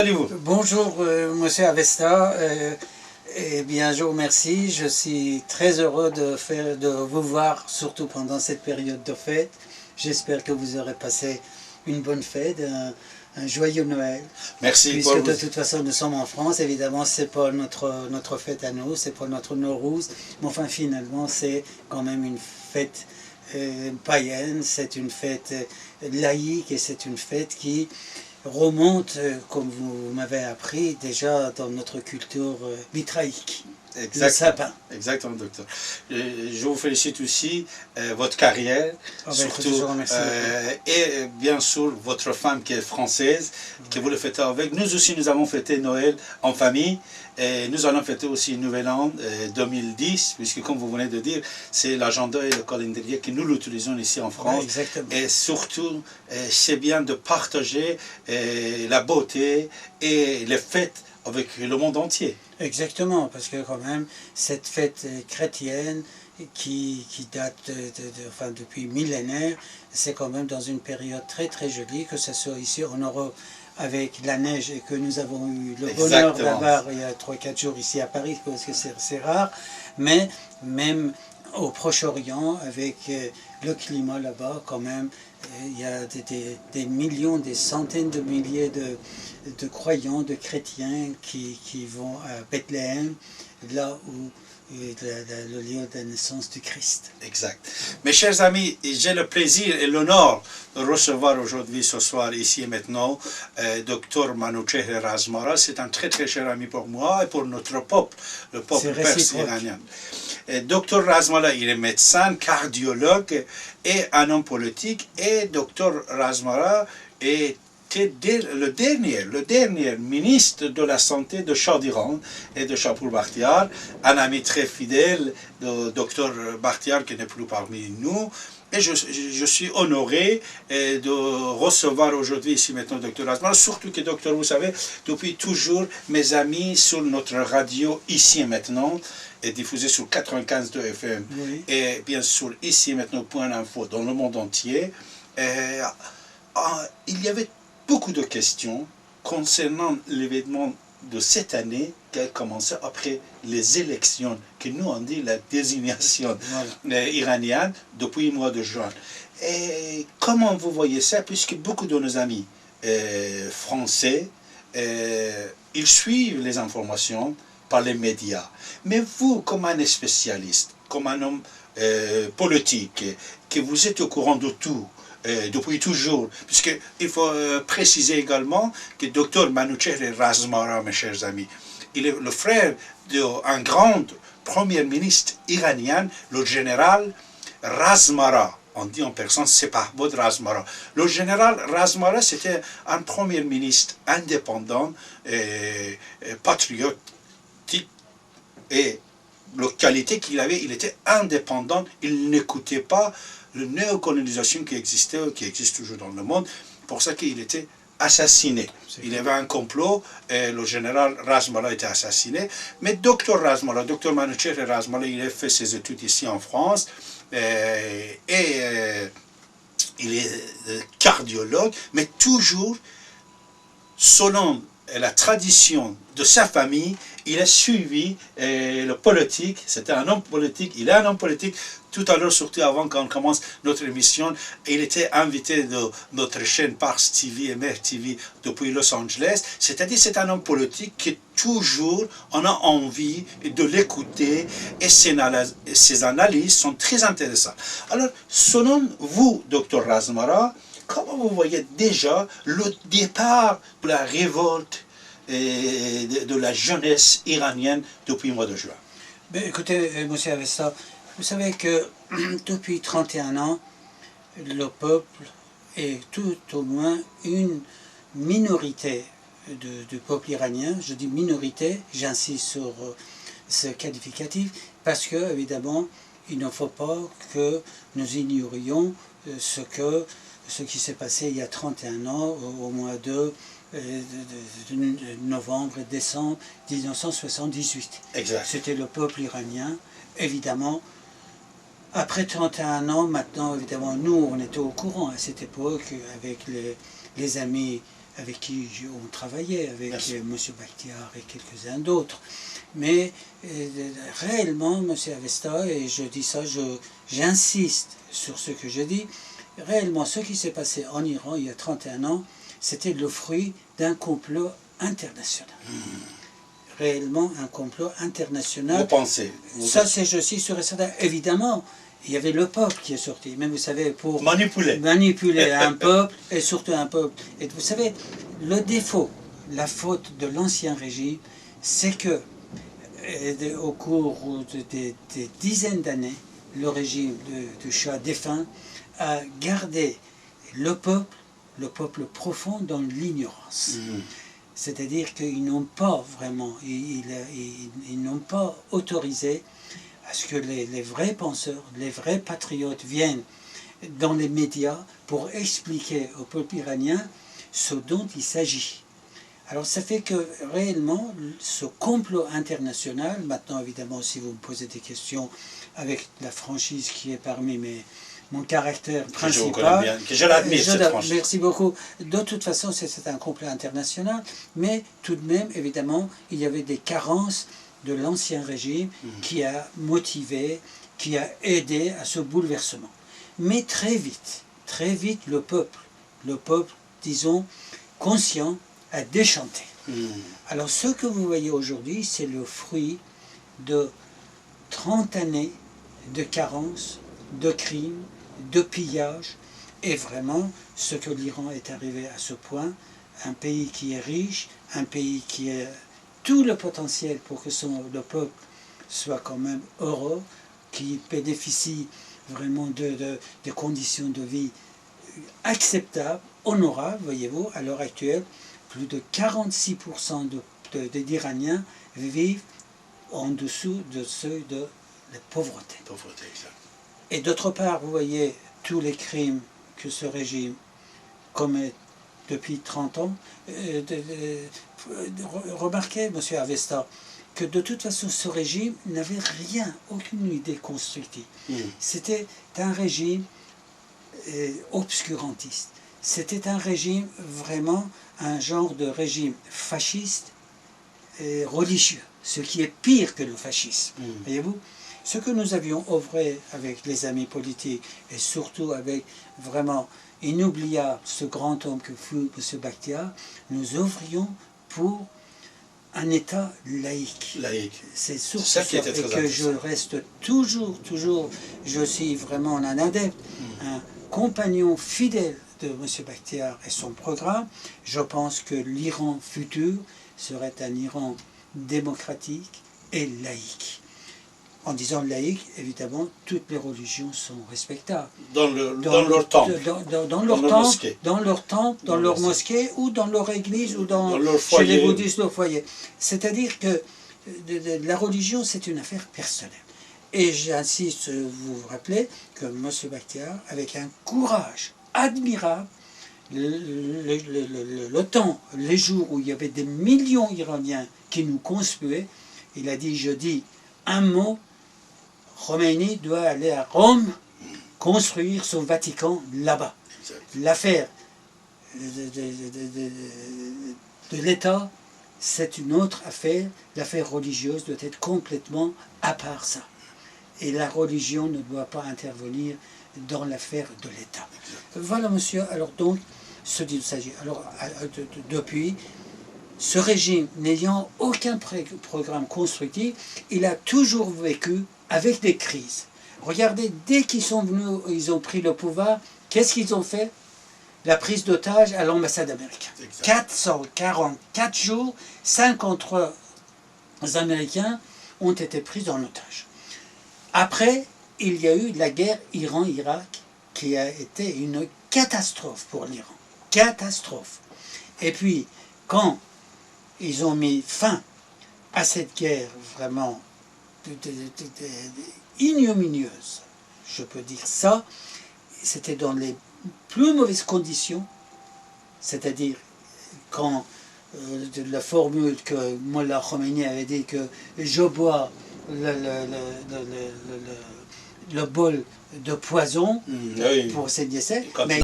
Allez-vous. Bonjour, Monsieur Avesta. Eh bien, je vous remercie. Je suis très heureux de vous voir, surtout pendant cette période de fête. J'espère que vous aurez passé une bonne fête, un joyeux Noël. Merci. Puisque de toute façon, nous sommes en France. Évidemment, c'est pas notre fête à nous, c'est pas notre Nowruz. Mais enfin, finalement, c'est quand même une fête païenne. C'est une fête laïque et c'est une fête qui remonte, comme vous m'avez appris, déjà dans notre culture mitraïque. Le sapin. Exactement, docteur. Je vous félicite aussi votre carrière, surtout, et bien sûr votre femme qui est française, que vous le fêtez avec. Nous aussi, nous avons fêté Noël en famille. Et nous allons fêter aussi Nouvel An 2010, puisque comme vous venez de dire, c'est l'agenda et le calendrier que nous l'utilisons ici en France. Et surtout, c'est bien de partager la beauté et les fêtes avec le monde entier. Exactement, parce que quand même, cette fête chrétienne qui date enfin, depuis millénaires, c'est quand même dans une période très très jolie, que ce soit ici en Europe avec la neige et que nous avons eu le bonheur d'avoir il y a 3-4 jours ici à Paris, parce que c'est rare, mais même au Proche-Orient, avec le climat là-bas, quand même, il y a des millions, des centaines de milliers de croyants, de chrétiens qui vont à Bethléem, là où le lieu de la naissance du Christ. Exact. Mes chers amis, j'ai le plaisir et l'honneur de recevoir aujourd'hui, ce soir, ici et maintenant, Dr Manouchehr Razmara. C'est un très très cher ami pour moi et pour notre peuple, le peuple perse iranien. Dr Razmara, il est médecin, cardiologue et un homme politique. Et Dr Razmara était le dernier ministre de la Santé de Shah d'Iran et de Shahpour Bakhtiar, un ami très fidèle de Dr Bakhtiar qui n'est plus parmi nous. Et je suis honoré de recevoir aujourd'hui ici maintenant Dr Razmara, surtout que docteur, vous savez, depuis toujours, mes amis sur notre radio ici et maintenant, est diffusée sur 95.2 FM, oui. Et bien sûr ici et maintenant Point Info dans le monde entier. Il y avait beaucoup de questions concernant l'événement de cette année qui a commencé après les élections, que nous on dit la désignation iranienne depuis le mois de juin. Et comment vous voyez ça, puisque beaucoup de nos amis français, ils suivent les informations par les médias. Mais vous, comme un spécialiste, comme un homme politique, que vous êtes au courant de tout, depuis toujours, puisqu'il faut préciser également que Dr Manouchehr Razmara, mes chers amis, il est le frère d'un grand premier ministre iranien, le général Razmara. On dit en personne, c'est pas Bod Razmara. Le général Razmara, c'était un premier ministre indépendant, patriotique, et la qualité qu'il avait, il était indépendant, il n'écoutait pas la néocolonisation qui existait, qui existe toujours dans le monde, pour ça qu'il était assassiné. Il y avait un complot, et le général Razmara était assassiné, mais Dr Manouchehr Razmara, il a fait ses études ici en France, il est cardiologue, mais toujours, selon la tradition de sa famille, il a suivi le politique, c'était un homme politique, il est un homme politique. Tout à l'heure, surtout avant qu'on commence notre émission, il était invité de notre chaîne Pars TV et Mer TV depuis Los Angeles. C'est-à-dire c'est un homme politique qui toujours, on a envie de l'écouter et ses analyses sont très intéressantes. Alors, selon vous, Dr Razmara, comment vous voyez déjà le départ de la révolte et de la jeunesse iranienne depuis le mois de juin? Ben, écoutez, M. Avesta, vous savez que depuis 31 ans, le peuple est tout au moins une minorité du peuple iranien. Je dis minorité, j'insiste sur ce qualificatif, parce que, évidemment, il ne faut pas que nous ignorions ce qui s'est passé il y a 31 ans, au mois de novembre et décembre 1978. C'était le peuple iranien, évidemment. Après 31 ans, maintenant, évidemment, nous, on était au courant à cette époque, avec les amis avec qui on travaillait, avec M. Bakhtiar et quelques-uns d'autres. Mais réellement, M. Avesta, et je dis ça, j'insiste sur ce que je dis, réellement ce qui s'est passé en Iran il y a 31 ans, c'était le fruit d'un complot international. Réellement un complot international. Vous pensez? Ça, c'est, je suis sûr et certain. Évidemment, il y avait le peuple qui est sorti, mais vous savez, pour manipuler un peuple, et surtout un peuple. Et vous savez, le défaut, la faute de l'ancien régime, c'est que, au cours des dizaines d'années, le régime du Shah défunt a gardé le peuple profond dans l'ignorance. C'est-à-dire qu'ils n'ont pas vraiment, ils n'ont pas autorisé à ce que les vrais penseurs, les vrais patriotes viennent dans les médias pour expliquer au peuple iranien ce dont il s'agit. Alors ça fait que réellement, ce complot international, maintenant évidemment si vous me posez des questions avec la franchise qui est parmi mon caractère principal, que je l'admire, cette franchise. Merci beaucoup. De toute façon, c'est un complot international, mais tout de même, évidemment, il y avait des carences de l'ancien régime qui a motivé, qui a aidé à ce bouleversement. Mais très vite, le peuple, disons, conscient, a déchanté. Alors ce que vous voyez aujourd'hui, c'est le fruit de 30 années de carences, de crimes, de pillages, et vraiment ce que l'Iran est arrivé à ce point, un pays qui est riche, un pays qui a tout le potentiel pour que le peuple soit quand même heureux, qui bénéficie vraiment de conditions de vie acceptables, honorables, voyez-vous, à l'heure actuelle, plus de 46% d'Iraniens vivent en dessous de seuil de la pauvreté. Et d'autre part, vous voyez tous les crimes que ce régime commet depuis 30 ans. Remarquez, M. Avesta, que de toute façon, ce régime n'avait rien, aucune idée constructive. C'était un régime obscurantiste. C'était un régime, vraiment, un genre de régime fasciste et religieux, ce qui est pire que le fascisme. Voyez-vous ? Ce que nous avions œuvré avec les amis politiques et surtout avec vraiment inoubliable ce grand homme que fut M. Bakhtiar, nous œuvrions pour un État laïque. C'est surtout ça qui était très je reste toujours, je suis vraiment un adepte, un compagnon fidèle de M. Bakhtiar et son programme. Je pense que l'Iran futur serait un Iran démocratique et laïque. En disant laïque, évidemment, toutes les religions sont respectables. Dans leur temple. Dans leur mosquée, ou dans leur église, ou chez les bouddhistes, leur foyer. C'est-à-dire que la religion, c'est une affaire personnelle. Et j'insiste, vous vous rappelez que M. Bakhtiar, avec un courage admirable, le temps, les jours où il y avait des millions d'Iraniens qui nous conspuaient, il a dit, je dis un mot, Khomeini doit aller à Rome construire son Vatican là-bas. L'affaire de l'État, c'est une autre affaire. L'affaire religieuse doit être complètement à part ça. Et la religion ne doit pas intervenir dans l'affaire de l'État. Voilà, monsieur. Alors donc, ce dont il s'agit. Alors, depuis, ce régime n'ayant aucun programme constructif, il a toujours vécu avec des crises. Regardez, dès qu'ils sont venus, ils ont pris le pouvoir, qu'est-ce qu'ils ont fait? La prise d'otages à l'ambassade américaine. 444 jours, 53 Américains ont été pris en otage. Après, il y a eu la guerre Iran-Irak qui a été une catastrophe pour l'Iran. Catastrophe. Et puis, quand ils ont mis fin à cette guerre vraiment ignominieuse, je peux dire ça, c'était dans les plus mauvaises conditions, c'est-à-dire quand la formule que Mollah Khomeini avait dit que je bois le bol de poison pour ces décès, mais